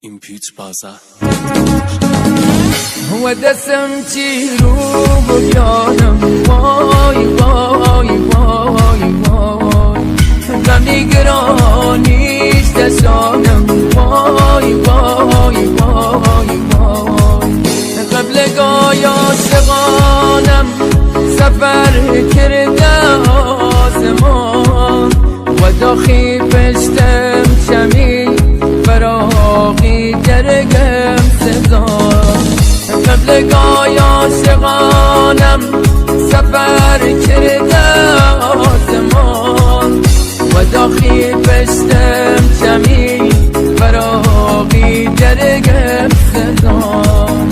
این پیچ بازه و دستم چی رو بیانم وای وای وای وای غمی گرانیش دستانم وای وای وای وای قبل گای عاشقانم سفر کرده آسمان و داخی پشتم چمی فراغی درگم سزان قبل گای عاشقانم سفر کرده آسمان و داخی پشتم چمی فراغی درگم سزان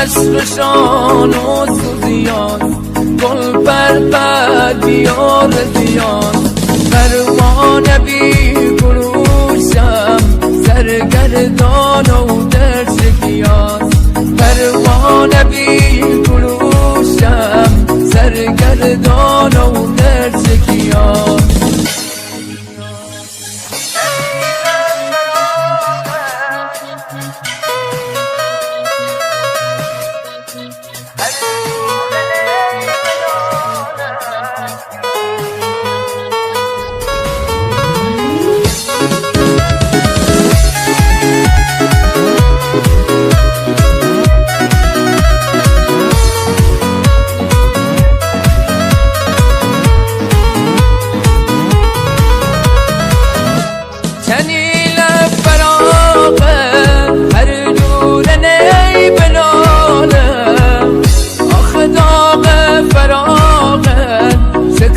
عشقشان و سوزیان گل پر بیار زیان پروانه بی گروشم سرگردان و در شکیان پروانه بی گروشم سرگردان و در شکیان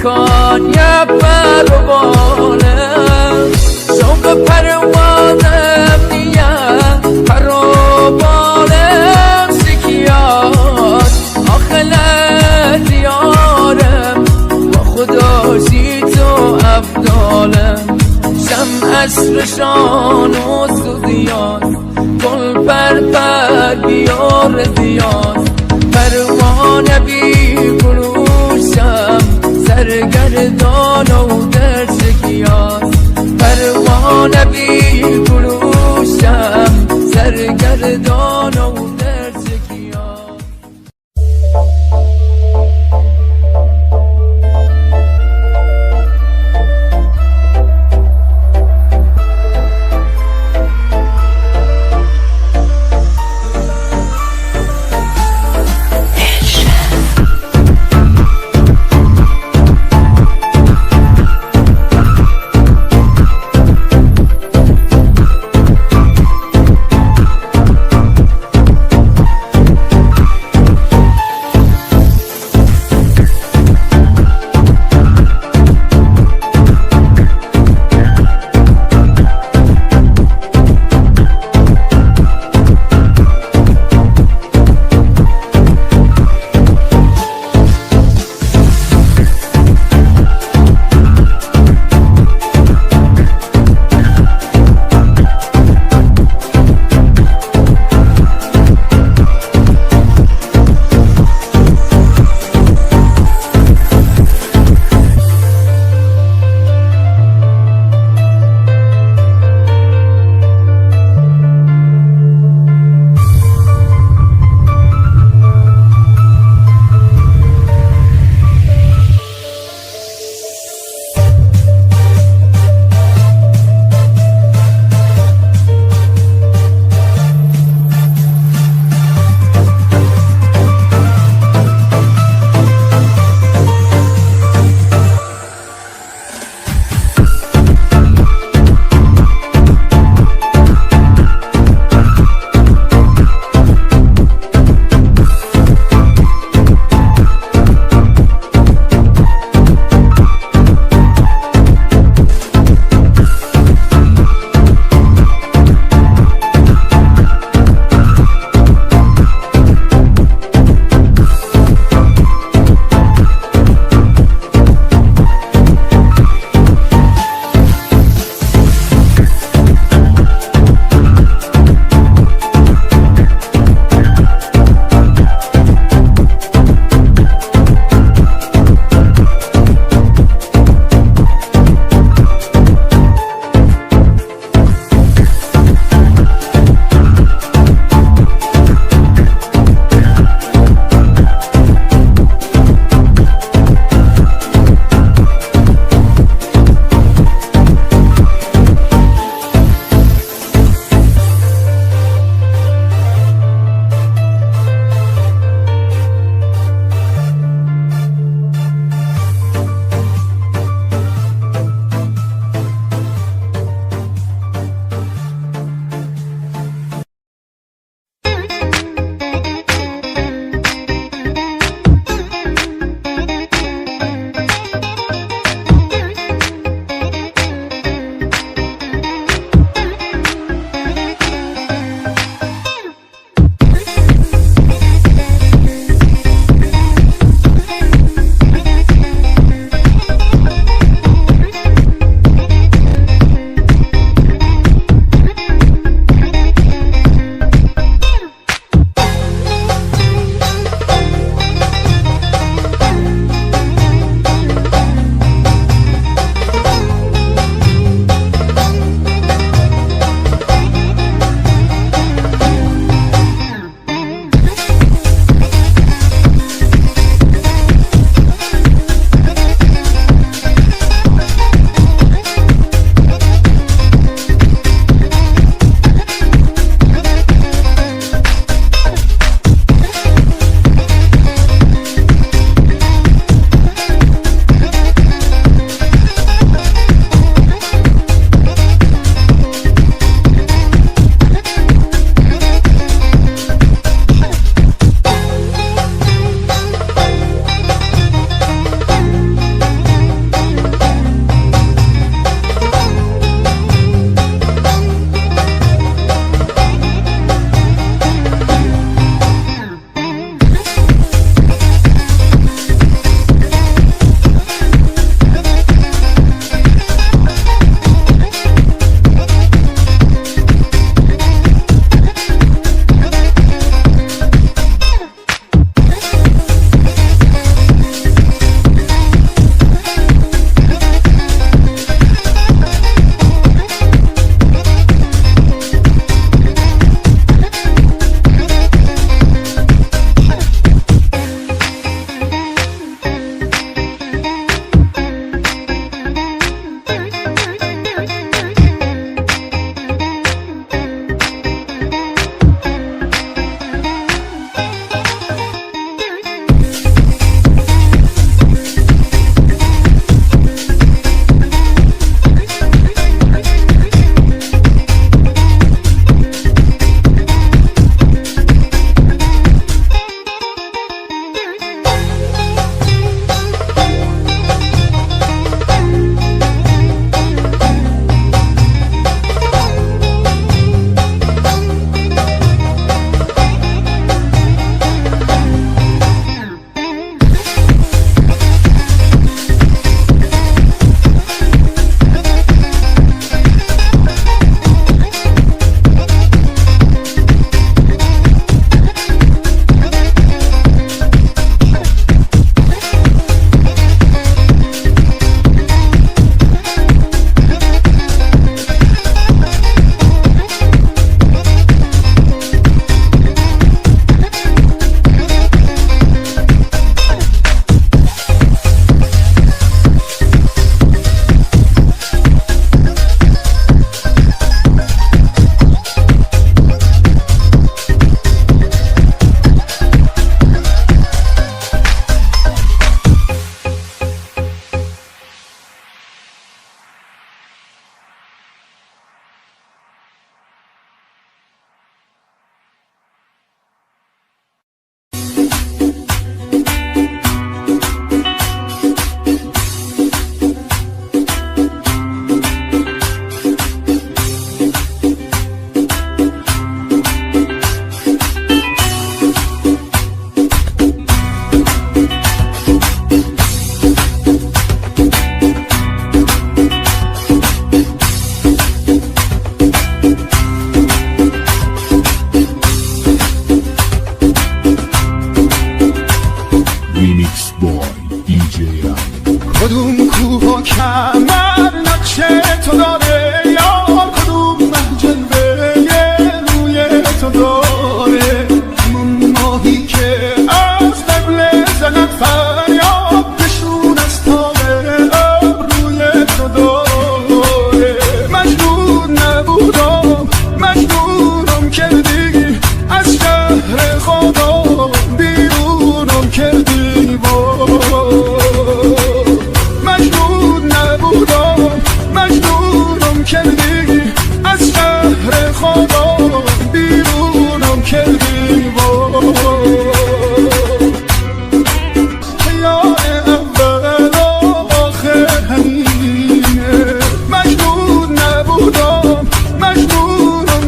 کانیه پروانم شوق پروانم نیه پروانم سکیات آخلت دیارم و خداشی تو افدالم شم عشقشان و سوزیان گل پر بیار زیان پروانه بی گروشم سرگردان و در شکیان پروانه بی گروشم سرگردان و در شکیان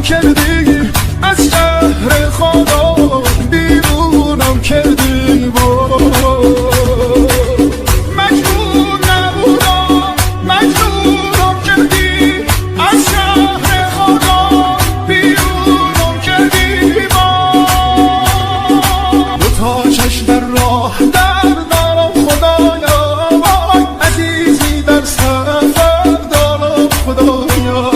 بیرونم کردی، از شهر خدا بیرونم کردی. مجنون نبودم مجنونم کردی، از شهر خدا بیرونم کردی. دو تا چشم در راه در دارم خدایا، وای عزیزی در سفر دارم خدایا.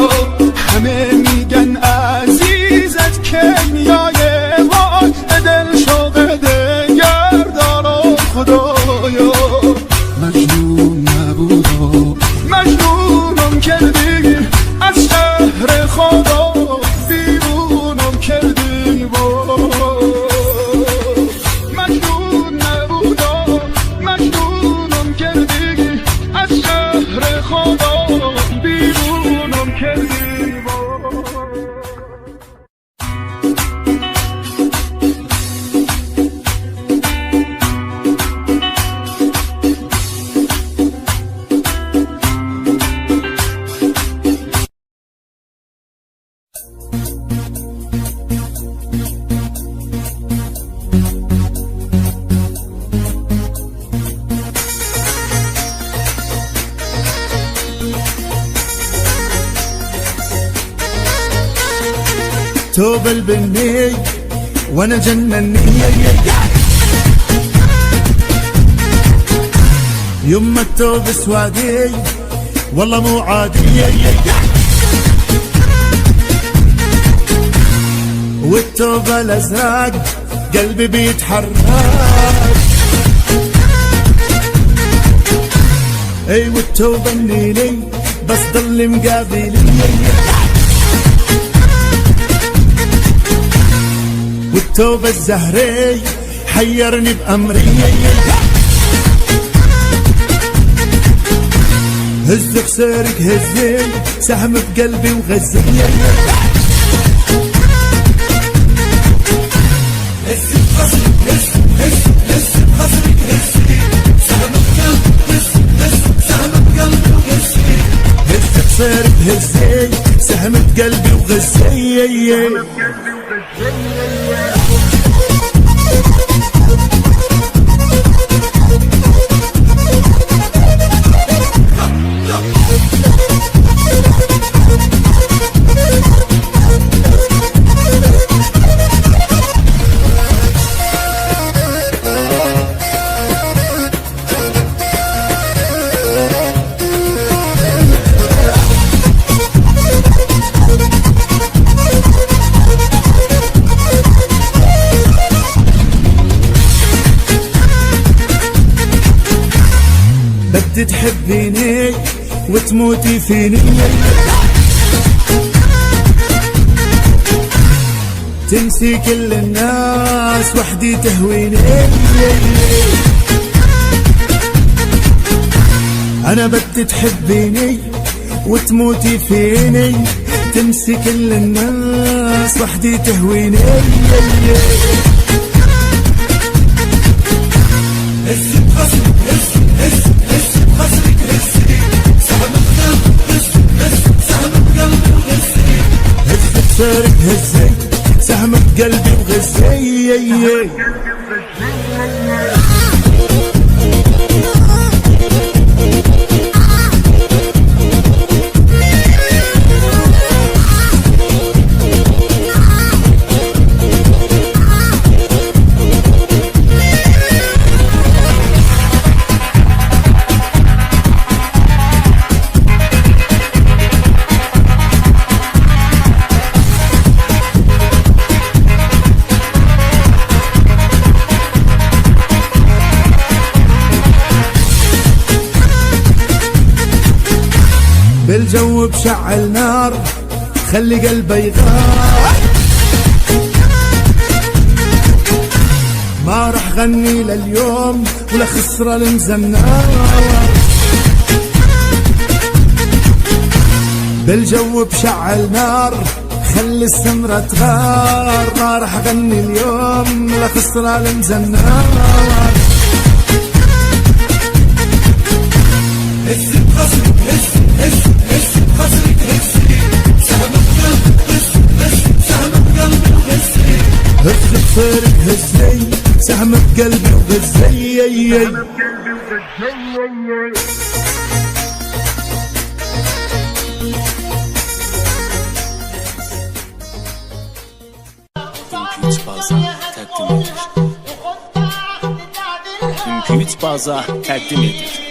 همه میگن عزیزت کنیایه، وای دل شوق دگر دارم خدایا. مجنون نبودم مجنونم کردی، از شهر خدا بیرونم کردی. مجنون نبودم مجنونم کردی، از شهر خدا بیرونم کردی. توب البني وانا جنني، يما التوب سوادي والله مو عادي. والتوب الازرق قلبي بيتحرك، اي والتوب النيلي بس ضل مقابلي. والتوب الزهري حيرني بأمري، هز خسارك هزي سهم بقلبي وغزي. هز بخصرك هز هز هز بخصرك هزي، سهم بقلبي هز سهم بقلبي وغزي. هز خسارك هزي سهم بقلبي وغزي. بدي تحبيني وتموتي فيني، تنسي كل الناس وحدي تهويني. أنا بدي تحبيني وتموتي فيني، تنسي كل الناس وحدي تهويني. هز بخصرك هز هز هز بخصرك هزي، سهم بقلبي هز هز سهم بقلبي وغزي. هز بخسارك هزي سهم بقلبي وغزي. بالجو بشعل نار خلي قلبي يغار، ما رح غني لليوم ولا خسرة المزنار. بالجو بشعل نار خلي السمرة تغار، ما رح غني اليوم ولا خسرة المزنار. هز بخصرك هز هز هز بخصرك هزي، سهم بقلبي هز هز صارك هزي سهم بقلبي وغزي Ümkü baza təqdim edir.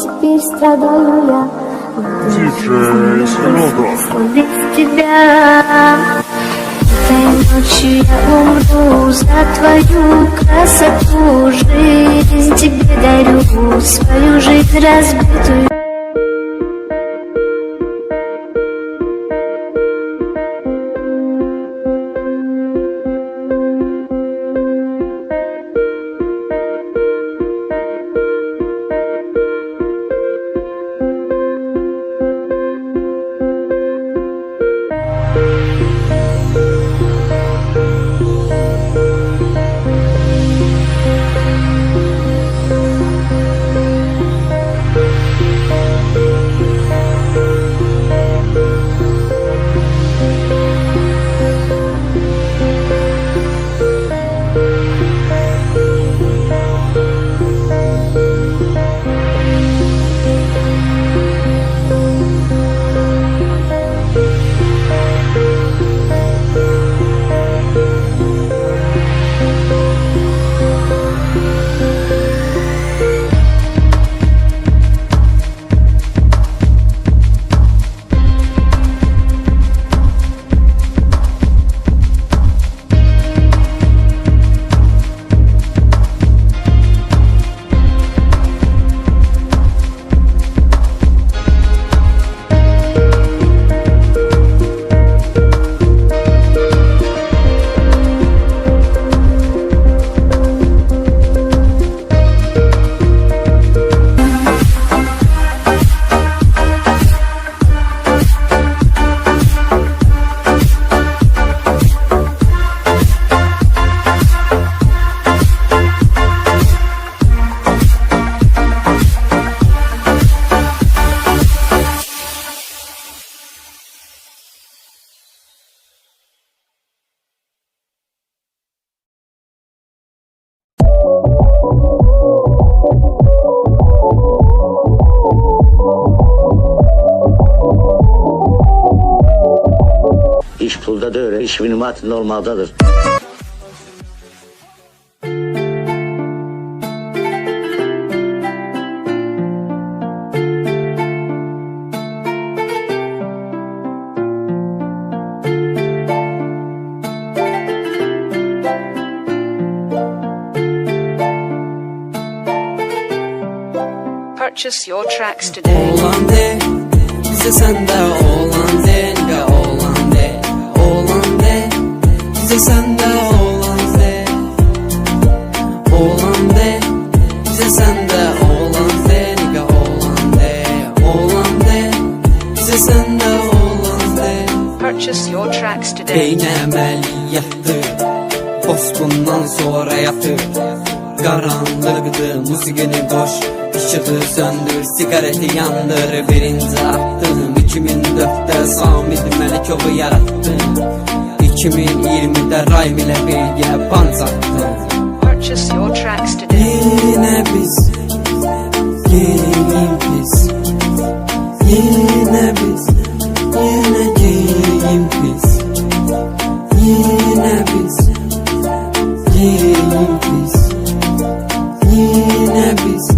Теперь страдаю я. Без тебя. Этой ночью я умру за твою красоту. Жизнь тебе дарю, свою жизнь разбитую. İş pulda da öyle. İş minimatında olmalıdır. Purchase your tracks today. Oğlan de, bize sen de oğlan de, nigga oğlan de. Oğlan de, bize sen de oğlan de. Oğlan de, bize sen de oğlan de, nigga oğlan de. Oğlan de, bize sen de oğlan de. Purchase your tracks today. Beyne əməliyyatdır, Bosqundan sonra yatır. Qaranlıqdır, musiqini qoş, işığı söndür, sigareti yandır. Birinci attım, 2004'te Samid Melikovu yarattım. 2020'de Raym ile birgə band sattım. Purchase your tracks today. Yine biz, giyim pis. Yine biz, yine giyim pis. Yine biz, giyim pis. Yine biz,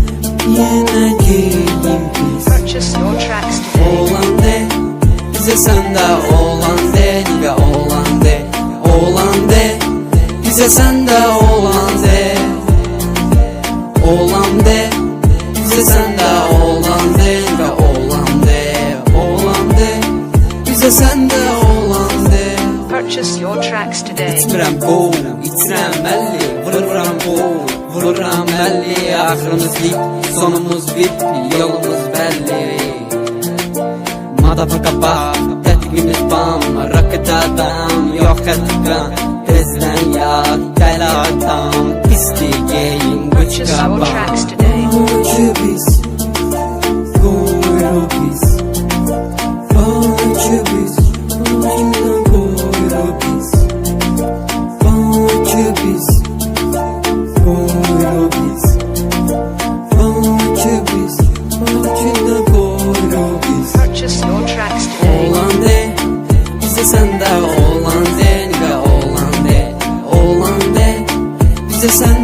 yine giyim pis. Purchase your tracks today. Oğlan de, bize sen de oğlan de, nigga oğlan de. Oğlan de, bize sen de oğlan de. Oğlan de, bize sen de oğlan de, nigga oğlan de. Oğlan de, bize sen de oğlan de. Purchase your tracks today. İçmirəm bu, içirəm əlli, vururam bu, vururam əlli. Axırımız lit, sonumuz bit, yolumuz belli. Motherfucker bak, tətiqimiz bam, rakıda adam, yok etika. Tezdən yat, dəli adam, pisliğeyim, Purchase bıçqa your bam. tracks today. Fakı biz, kuyruq biz. Fakı biz, kimdən kuyruq biz. Fakı biz, kuyruq biz. Fakı biz, kimdən kuyruq biz. Purchase your tracks today. Oğlan de, bize sen de oğlan de, nigga oğlan de. Oğlan de, bize sen